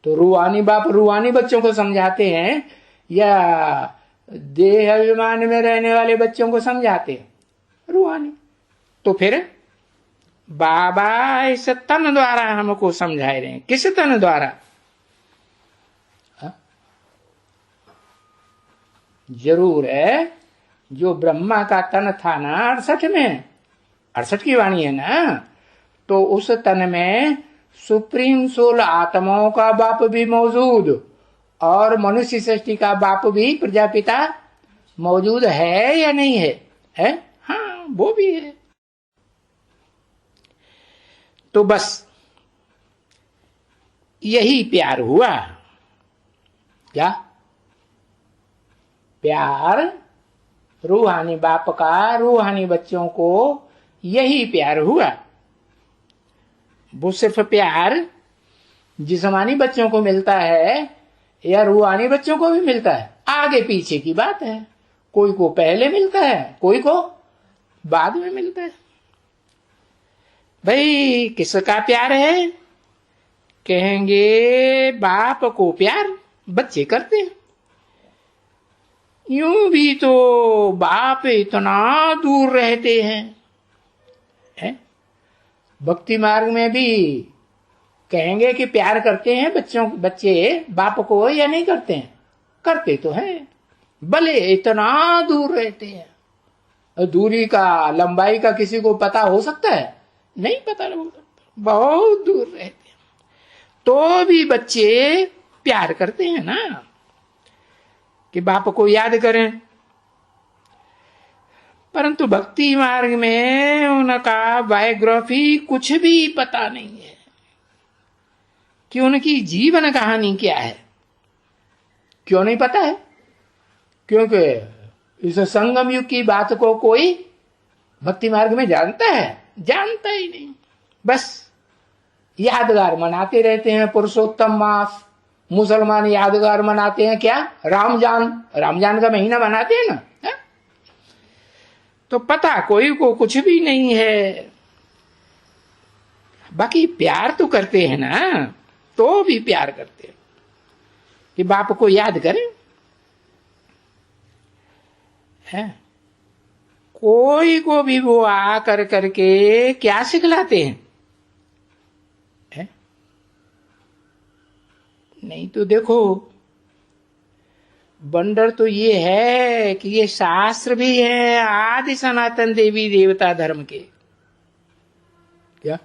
तो रूहानी बाप रूहानी बच्चों को समझाते हैं या देह अभिमान में रहने वाले बच्चों को समझाते हैं? रूहानी। तो फिर बाबा इस तन द्वारा हमको समझा रहे हैं। किस तन द्वारा? जरूर है, जो ब्रह्मा का तन था ना 68 में, 68 की वाणी है ना, तो उस तन में सुप्रीम सोल आत्माओं का बाप भी मौजूद और मनुष्य सृष्टि का बाप भी प्रजापिता मौजूद है या नहीं है? है, हाँ, वो भी है। तो बस यही प्यार हुआ। क्या प्यार? रूहानी बाप का रूहानी बच्चों को यही प्यार हुआ। वो सिर्फ प्यार जिस्मानी बच्चों को मिलता है या रूहानी बच्चों को भी मिलता है, आगे पीछे की बात है। कोई को पहले मिलता है, कोई को बाद में मिलता है। भाई किसका प्यार है? कहेंगे बाप को प्यार बच्चे करते हैं। यूं भी तो बाप इतना दूर रहते हैं, है? भक्ति मार्ग में भी कहेंगे कि प्यार करते हैं बच्चे बाप को या नहीं करते हैं? करते तो हैं, भले इतना दूर रहते हैं। दूरी का लंबाई का किसी को पता हो सकता है? नहीं पता हो सकता, बहुत दूर रहते हैं, तो भी बच्चे प्यार करते हैं ना कि बाप को याद करें। परंतु भक्ति मार्ग में उनका बायोग्राफी कुछ भी पता नहीं है कि उनकी जीवन कहानी क्या है। क्यों नहीं पता है? क्योंकि इस संगम युग की बात को कोई भक्ति मार्ग में जानता है? जानता ही नहीं। बस यादगार मनाते रहते हैं पुरुषोत्तम मास। मुसलमान यादगार मनाते हैं क्या? रमजान का महीना मनाते हैं ना, है? तो पता कोई को कुछ भी नहीं है। बाकी प्यार तो करते हैं ना, तो भी प्यार करते हैं कि बाप को याद करें, है? कोई को भी वो आ कर करके क्या सिखलाते हैं, है? नहीं तो देखो, बंडर तो ये है कि ये शास्त्र भी है आदि सनातन देवी देवता धर्म के। क्या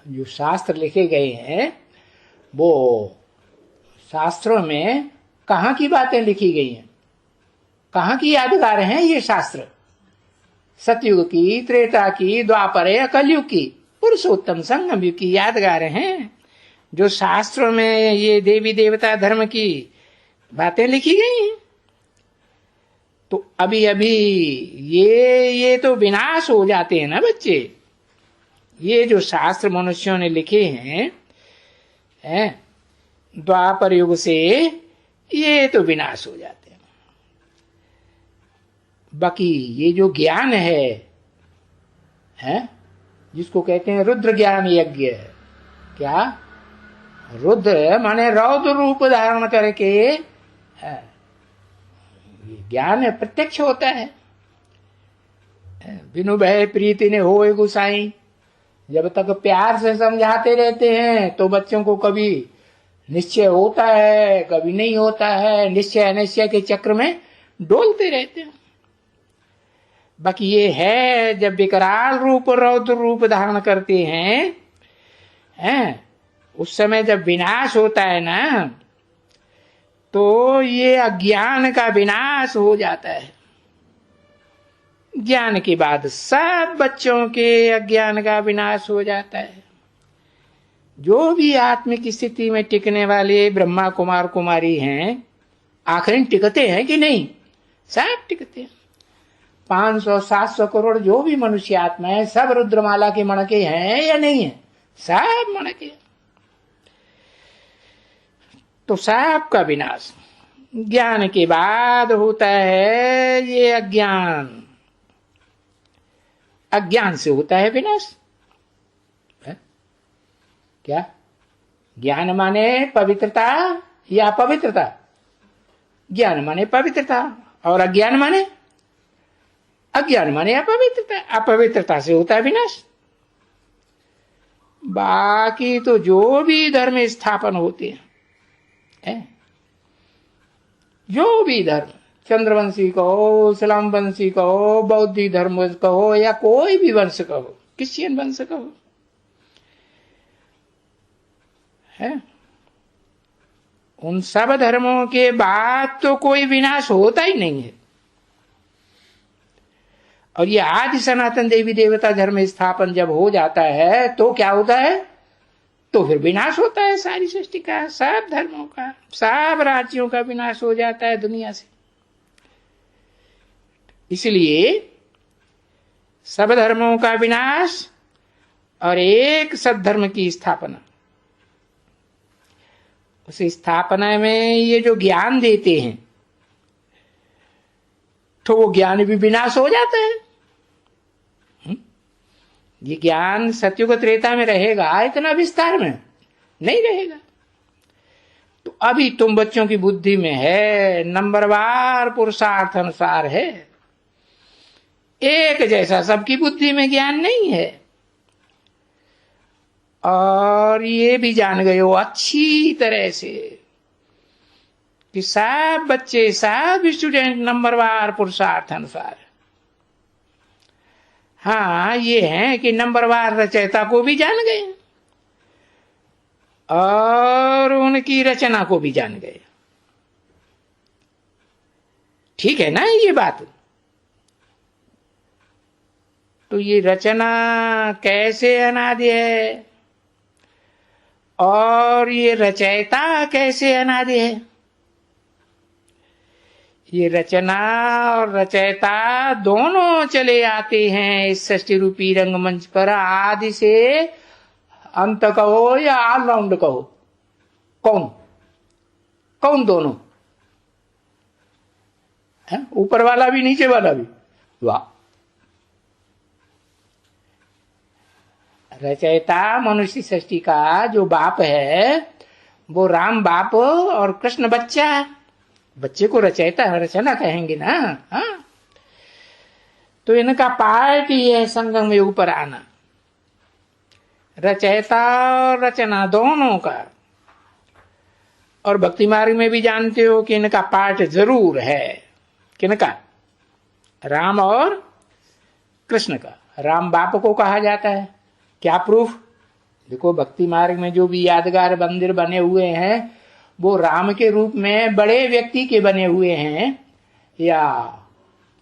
जो शास्त्र लिखे गए हैं वो शास्त्रों में कहाँ की बातें लिखी गई हैं? कहाँ की यादगार हैं ये शास्त्र? सतयुग की, त्रेता की, द्वापर या कलयुग की, पुरुषोत्तम संगम युग की यादगार हैं जो शास्त्रों में ये देवी देवता धर्म की बातें लिखी गई हैं। तो अभी अभी ये तो विनाश हो जाते हैं ना बच्चे। ये जो शास्त्र मनुष्यों ने लिखे हैं द्वापर युग से, ये तो विनाश हो जाते हैं। बाकी ये जो ज्ञान है जिसको कहते हैं रुद्र ज्ञान यज्ञ। क्या? रुद्र माने रौद्र रूप धारण करके ज्ञान प्रत्यक्ष होता है। बिनु भय प्रीति ने होए गुसाई। जब तक प्यार से समझाते रहते हैं तो बच्चों को कभी निश्चय होता है, कभी नहीं होता है। निश्चय अनिश्चय के चक्र में डोलते रहते हैं। बाकी ये है जब विकराल रूप रौद्र रूप धारण करते हैं उस समय जब विनाश होता है ना, तो ये अज्ञान का विनाश हो जाता है। ज्ञान के बाद सब बच्चों के अज्ञान का विनाश हो जाता है। जो भी आत्मिक स्थिति में टिकने वाले ब्रह्मा कुमार कुमारी हैं, आखिर टिकते हैं कि नहीं? सब टिकते हैं। 500-700 करोड़ जो भी मनुष्य आत्मा है, सब रुद्रमाला के मणके हैं या नहीं है? सब मणके। तो सब का विनाश ज्ञान के बाद होता है। ये अज्ञान से होता है विनाश। क्या? ज्ञान माने पवित्रता या अपवित्रता? ज्ञान माने पवित्रता और अज्ञान माने अपवित्रता। अपवित्रता से होता है विनाश। बाकी तो जो भी धर्म स्थापन होते हैं, जो भी धर्म, चंद्रवंशी कहो, इस्लाम वंशी कहो, बौद्ध धर्म कहो, या कोई भी वंश कहो, क्रिश्चियन वंश कहो, है, उन सब धर्मों के बाद तो कोई विनाश होता ही नहीं है। और ये आदि सनातन देवी देवता धर्म स्थापन जब हो जाता है तो क्या होता है? तो फिर विनाश होता है सारी सृष्टि का, सब धर्मों का, सब राज्यों का विनाश हो जाता है दुनिया से। इसलिए सब धर्मों का विनाश और एक सद्धर्म की स्थापना। उस स्थापना में ये जो ज्ञान देते हैं तो वो ज्ञान भी विनाश हो जाता है। ये ज्ञान सत्युग त्रेता में रहेगा, इतना विस्तार में नहीं रहेगा। तो अभी तुम बच्चों की बुद्धि में है, नंबरवार पुरुषार्थ अनुसार है, एक जैसा सबकी बुद्धि में ज्ञान नहीं है। और ये भी जान गए हो अच्छी तरह से कि सब बच्चे, सब स्टूडेंट नंबरवार पुरुषार्थ अनुसार। हाँ, ये है कि नंबरवार रचयिता को भी जान गए और उनकी रचना को भी जान गए। ठीक है ना ये बात? तो ये रचना कैसे अनादि है और ये रचयिता कैसे अनादि है? ये रचना और रचयिता दोनों चले आते हैं इस सृष्टि रूपी रंगमंच पर, आदि से अंत कहो या ऑलराउंड कहो। कौन दोनों? ऊपर वाला भी नीचे वाला भी। वाह! रचयिता मनुष्य सृष्टि का जो बाप है वो राम बाप और कृष्ण बच्चा। बच्चे को रचयिता रचना कहेंगे ना। हाँ, तो इनका पार्ट ही है संगम में ऊपर आना, रचयिता और रचना दोनों का। और भक्ति मार्ग में भी जानते हो कि इनका पार्ट जरूर है। किनका? राम और कृष्ण का। राम बाप को कहा जाता है। क्या प्रूफ? देखो, भक्ति मार्ग में जो भी यादगार मंदिर बने हुए हैं वो राम के रूप में बड़े व्यक्ति के बने हुए हैं या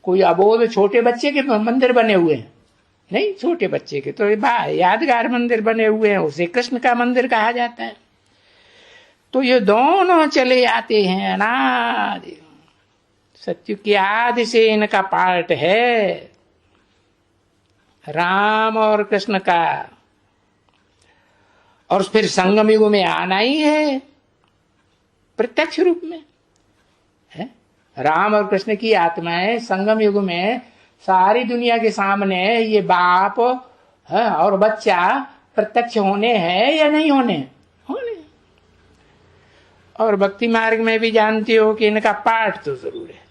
कोई अबोध छोटे बच्चे के मंदिर बने हुए हैं? नहीं, छोटे बच्चे के तो यादगार मंदिर बने हुए हैं, उसे कृष्ण का मंदिर कहा जाता है। तो ये दोनों चले आते हैं अनादि, सत्य की आदि से इनका पार्ट है, राम और कृष्ण का। और फिर संगम युग में आना ही है प्रत्यक्ष रूप में, है? राम और कृष्ण की आत्माएं संगम युग में सारी दुनिया के सामने ये बाप और बच्चा प्रत्यक्ष होने हैं या नहीं होने? होने। और भक्ति मार्ग में भी जानते हो कि इनका पाठ तो जरूर है।